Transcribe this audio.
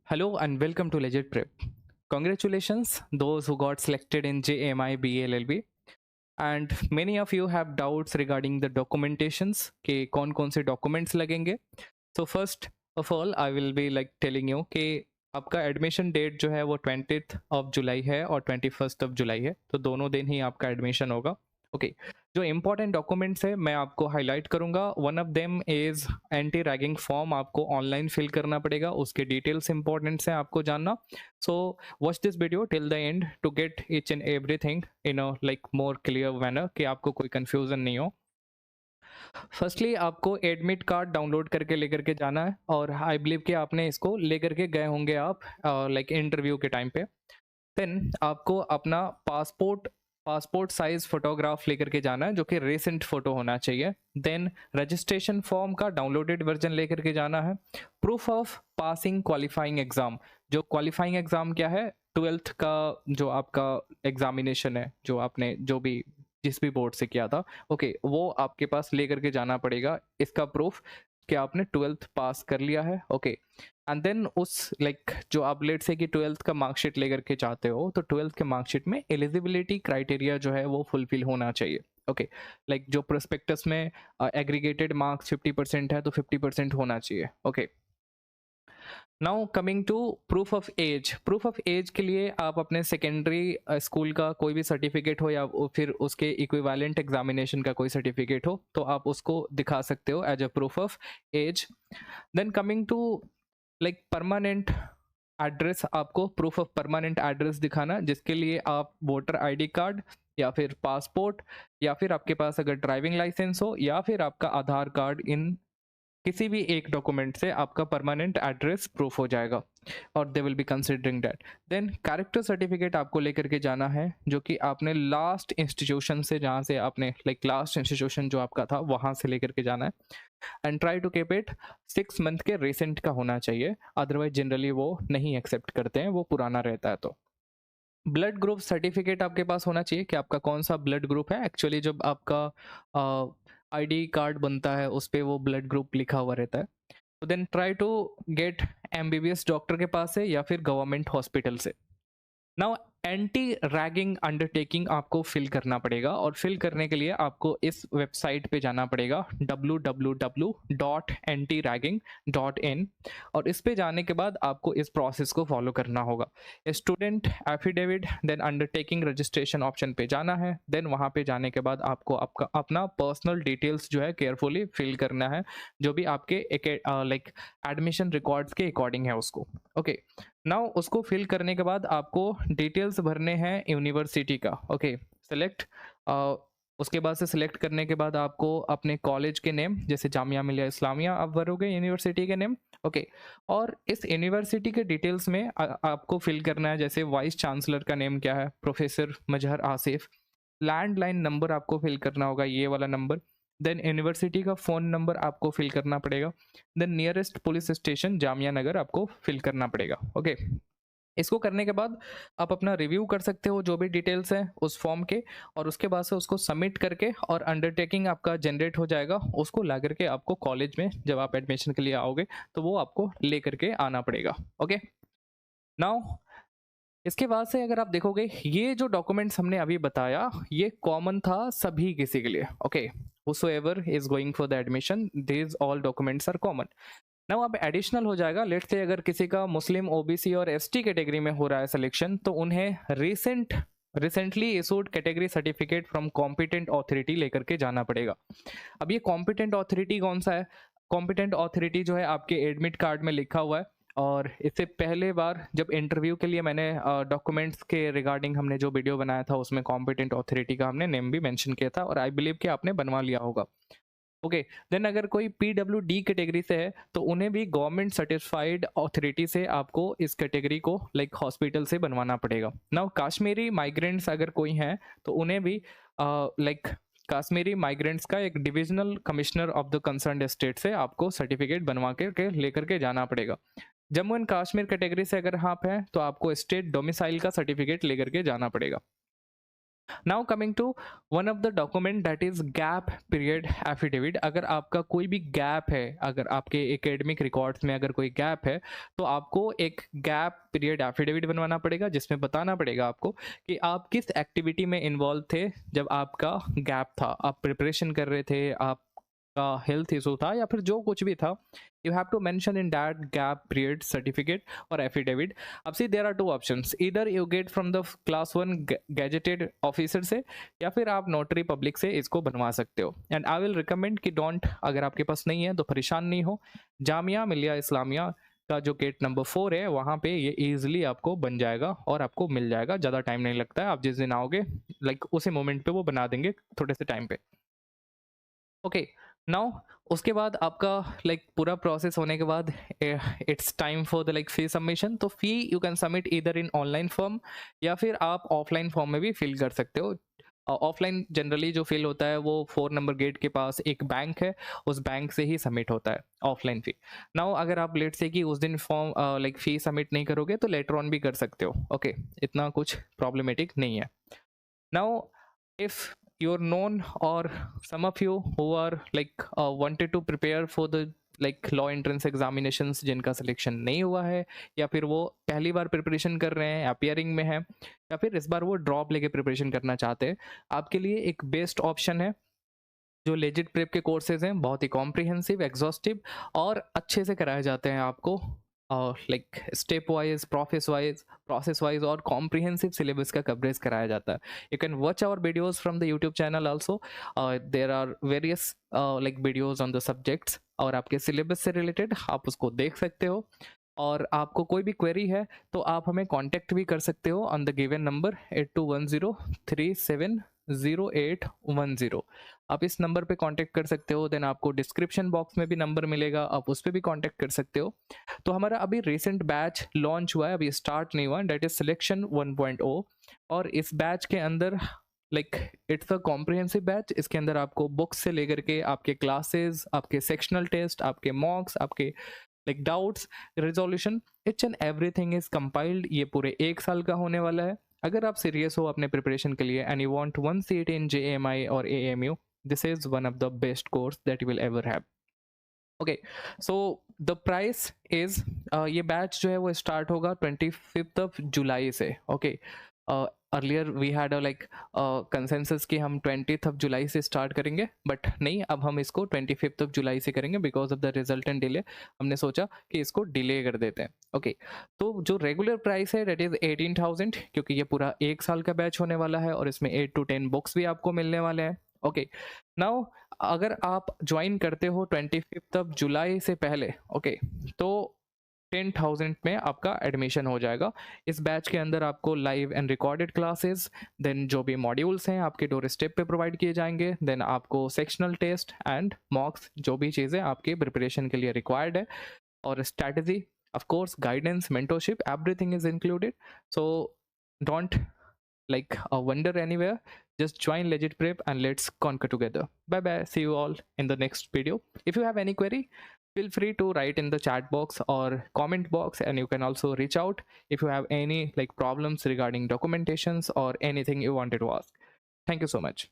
Hello and welcome to Legit Prep. Congratulations, those who got selected in JMI BLLB. And many of you have doubts regarding the documentations कि कौन कौन से documents लगेंगे. So first of all, I will be like telling you कि आपका admission date जो है वो 20th ऑफ जुलाई है और 21st ऑफ जुलाई है, तो दोनों दिन ही आपका एडमिशन होगा. ओके जो इंपॉर्टेंट डॉक्यूमेंट्स है मैं आपको हाईलाइट करूंगा. One of them is anti ragging form, आपको ऑनलाइन फिल करना पड़ेगा, उसके डिटेल्स इंपॉर्टेंट है आपको जानना. So watch this video till the end to get each and everything in a like more clear manner कि आपको कोई कंफ्यूजन नहीं हो. फर्स्टली आपको एडमिट कार्ड डाउनलोड करके लेकर के जाना है और आई बिलीव कि आपने इसको लेकर के गए होंगे आप लाइक इंटरव्यू के टाइम पे. देन आपको अपना पासपोर्ट साइज फोटोग्राफ लेकर के जाना है जो कि रिसेंट फोटो होना चाहिए. देन रजिस्ट्रेशन फॉर्म का डाउनलोडेड वर्जन लेकर के जाना है. Proof of passing qualifying exam, जो क्वालिफाइंग एग्जाम क्या है, 12th का जो आपका एग्जामिनेशन है, जो आपने जो भी जिस भी बोर्ड से किया था, ओके वो आपके पास लेकर के जाना पड़ेगा. इसका प्रूफ कि आपने 12th पास कर लिया है. ओके एंड देन उस लाइक जो आप लेट से कि 12th का मार्कशीट लेकर के चाहते हो, तो 12th के मार्कशीट में एलिजिबिलिटी क्राइटेरिया जो है वो फुलफिल होना चाहिए. ओके लाइक जो प्रोस्पेक्टस में एग्रीगेटेड मार्क्स 50% है तो 50% होना चाहिए. Okay now coming to proof of age. Proof of age के लिए आप अपने सेकेंडरी स्कूल का कोई भी सर्टिफिकेट हो या फिर उसके इक्विवेलेंट एग्जामिनेशन का कोई सर्टिफिकेट हो तो आप उसको दिखा सकते हो as a proof of age. Then coming to like permanent address, आपको प्रूफ ऑफ परमानेंट एड्रेस दिखाना, जिसके लिए आप वोटर आईडी कार्ड या फिर पासपोर्ट या फिर आपके पास अगर ड्राइविंग लाइसेंस हो या फिर आपका आधार कार्ड, इन किसी भी एक डॉक्यूमेंट से आपका परमानेंट एड्रेस प्रूफ हो जाएगा और they will be considering that. Then character certificate आपको लेकर के जाना है जो कि आपने लास्ट इंस्टीट्यूशन से, जहाँ से आपने लाइक लास्ट इंस्टीट्यूशन जो आपका था वहाँ से लेकर के जाना है. And try to keep it 6 month के रिसेंट का होना चाहिए, अदरवाइज जनरली वो नहीं एक्सेप्ट करते हैं, वो पुराना रहता है. तो ब्लड ग्रुप सर्टिफिकेट आपके पास होना चाहिए कि आपका कौन सा ब्लड ग्रुप है. एक्चुअली जब आपका आईडी कार्ड बनता है उस पर वो ब्लड ग्रुप लिखा हुआ रहता है. तो then try to get MBBS doctor के पास से या फिर गवर्नमेंट हॉस्पिटल से. नाउ एंटी रैगिंग अंडरटेकिंग आपको फिल करना पड़ेगा और फिल करने के लिए आपको इस वेबसाइट पे जाना पड़ेगा www.antiragging.in और इस पे जाने के बाद आपको इस प्रोसेस को फॉलो करना होगा. Student affidavit, then undertaking registration option पे जाना है. देन वहाँ पे जाने के बाद आपको आपका अपना पर्सनल डिटेल्स जो है केयरफुली फिल करना है, जो भी आपके लाइक एडमिशन रिकॉर्ड्स के अकॉर्डिंग है उसको. ओके नाउ उसको फिल करने के बाद आपको डिटेल्स भरने हैं यूनिवर्सिटी का. ओके सेलेक्ट उसके बाद से सिलेक्ट करने के बाद आपको अपने कॉलेज के नेम, जैसे जामिया मिलिया इस्लामिया आप भरोगे यूनिवर्सिटी के नेम. ओके और इस यूनिवर्सिटी के डिटेल्स में आपको फिल करना है, जैसे वाइस चांसलर का नेम क्या है, professor Mazhar Asif. Landline number आपको फिल करना होगा, ये वाला नंबर. देन यूनिवर्सिटी का फ़ोन नंबर आपको फिल करना पड़ेगा. Then nearest police station Jamia Nagar आपको फिल करना पड़ेगा. ओके इसको करने के बाद आप अपना रिव्यू कर सकते हो जो भी डिटेल्स हैं उस फॉर्म के, और उसके बाद से उसको सबमिट करके और अंडरटेकिंग आपका जनरेट हो जाएगा. उसको ला करके आपको कॉलेज में जब आप एडमिशन के लिए आओगे तो वो आपको ले करके आना पड़ेगा. ओके नाउ इसके बाद से अगर आप देखोगे ये जो डॉक्यूमेंट्स हमने अभी बताया ये कॉमन था सभी किसी के लिए. Okay whosoever is going for the admission, these all documents are common. Now अब एडिशनल हो जाएगा, लेट्स से अगर किसी का मुस्लिम, ओबीसी और एसटी कैटेगरी में हो रहा है सिलेक्शन, तो उन्हें recently issued category certificate from competent authority लेकर के जाना पड़ेगा. अब ये कॉम्पिटेंट ऑथोरिटी कौन सा है? कॉम्पिटेंट ऑथोरिटी जो है आपके एडमिट कार्ड में लिखा हुआ है, और इससे पहले बार जब इंटरव्यू के लिए मैंने डॉक्यूमेंट्स के रिगार्डिंग हमने जो वीडियो बनाया था उसमें कॉम्पिटेंट ऑथोरिटी का हमने नेम भी मेंशन किया था, और आई बिलीव कि आपने बनवा लिया होगा. ओके देन अगर कोई पीडब्ल्यूडी कैटेगरी से है तो उन्हें भी गवर्नमेंट सर्टिफाइड ऑथोरिटी से आपको इस कैटेगरी को लाइक हॉस्पिटल से बनवाना पड़ेगा. नाउ काश्मीरी माइग्रेंट्स अगर कोई हैं तो उन्हें भी लाइक काश्मीरी माइग्रेंट्स का एक divisional commissioner of the concern state से आपको सर्टिफिकेट बनवा के लेकर के जाना पड़ेगा. जम्मू एंड कश्मीर कैटेगरी से अगर आप हैं तो आपको स्टेट डोमिसाइल का सर्टिफिकेट लेकर के जाना पड़ेगा. Now coming to one of the document that is gap period affidavit. अगर आपका कोई भी गैप है, अगर आपके एकेडमिक रिकॉर्ड्स में अगर कोई गैप है, तो आपको एक गैप पीरियड एफिडेविट बनवाना पड़ेगा, जिसमें बताना पड़ेगा आपको कि आप किस एक्टिविटी में इन्वॉल्व थे जब आपका गैप था। आप प्रिपरेशन कर रहे थे, आप का हेल्थ इशू था, या फिर जो कुछ भी था, you have to mention in that gap period certificate और एफिडेविट। अब see there are two options, either you get from the class 1 gazetted officer से, या फिर आप नोटरी पब्लिक से इसको बनवा सकते हो। एंड आई विल रिकमेंड कि डोंट, अगर आपके पास नहीं है तो परेशान नहीं हो, जामिया मिलिया इस्लामिया का जो गेट नंबर 4 है वहाँ पे ये ईजिली आपको बन जाएगा और आपको मिल जाएगा, ज़्यादा टाइम नहीं लगता है। आप जिस दिन आओगे लाइक उसी मोमेंट पे वो बना देंगे थोड़े से टाइम पे। ओके, नाउ उसके बाद आपका लाइक पूरा प्रोसेस होने के बाद it's time for the like fee submission. तो फी यू कैन सबमिट इधर इन ऑनलाइन फॉर्म, या फिर आप ऑफलाइन फॉर्म में भी फिल कर सकते हो। ऑफलाइन जनरली जो फिल होता है वो 4 नंबर गेट के पास एक बैंक है, उस बैंक से ही सबमिट होता है ऑफलाइन फी। नाउ अगर आप लेट से कि उस दिन फॉर्म लाइक फी सबमिट नहीं करोगे तो लेटर ऑन भी कर सकते हो। ओके, इतना कुछ प्रॉब्लमेटिक नहीं है। Now, if you're known or some of you who are like wanted to prepare for the like law entrance examinations जिनका सिलेक्शन नहीं हुआ है, या फिर वो पहली बार प्रिपरेशन कर रहे हैं, अपियरिंग में है, या फिर इस बार वो ड्रॉप लेके प्रिपरेशन करना चाहते हैं, आपके लिए एक बेस्ट ऑप्शन है जो लेजिट प्रेप के कोर्सेज हैं। बहुत ही कॉम्प्रिहेंसिव, एग्जॉस्टिव और अच्छे से कराए जाते हैं आपको, like step wise, process wise और कॉम्प्रिहेंसिव सिलेबस का कवरेज कराया जाता है। You can watch our videos from the YouTube channel also, there are various like videos on the subjects, और आपके सिलेबस से रिलेटेड आप उसको देख सकते हो। और आपको कोई भी क्वेरी है तो आप हमें कांटेक्ट भी कर सकते हो ऑन द गिवन नंबर 8210370810। आप इस नंबर पे कांटेक्ट कर सकते हो। देन आपको डिस्क्रिप्शन बॉक्स में भी नंबर मिलेगा, आप उस पर भी कांटेक्ट कर सकते हो। तो हमारा अभी रिसेंट बैच लॉन्च हुआ है, अभी स्टार्ट नहीं हुआ, डेट इज सिलेक्शन 1.0। और इस बैच के अंदर like it's a comprehensive batch. इसके अंदर आपको बुक्स से लेकर के आपके क्लासेस, आपके सेक्शनल टेस्ट, आपके मॉक्स, आपके like doubts resolution, each and everything is compiled. ये पूरे 1 साल का होने वाला है। अगर आप सीरियस हो अपने प्रिपरेशन के लिए and you want one seat in JAMI और AMU, this is one of the best course that you will ever have. Okay, so the price is, ये बैच जो है वो स्टार्ट होगा 25 जुलाई से। Okay, earlier we had a like consensus कि हम 20 जुलाई से स्टार्ट करेंगे, बट नहीं, अब हम इसको 25 जुलाई से करेंगे because of the resultant delay. हमने सोचा कि इसको डिले कर देते हैं। ओके, तो जो रेगुलर प्राइस है डेट इज 18,000, क्योंकि ये पूरा 1 साल का बैच होने वाला है और इसमें 8 to 10 बुक्स भी आपको मिलने वाले हैं। ओके, नाउ अगर आप ज्वाइन करते हो 25 जुलाई से पहले, ओके, तो 10,000 में आपका एडमिशन हो जाएगा। इस बैच के अंदर आपको live and recorded classes, then जो भी मॉड्यूल्स हैं आपके डोर स्टेप पे प्रोवाइड किए जाएंगे, देन आपको सेक्शनल टेस्ट एंड मॉक्स, जो भी चीज़ें आपके प्रिपरेशन के लिए रिक्वायर्ड है, और strategy, of course guidance, mentorship, everything is included. So don't like wonder anywhere, just join Legit Prep and let's conquer together. Bye bye, see you all in the next video. If you have any query, feel free to write in the chat box or comment box, and you can also reach out if you have any like problems regarding documentations or anything you wanted to ask. Thank you so much.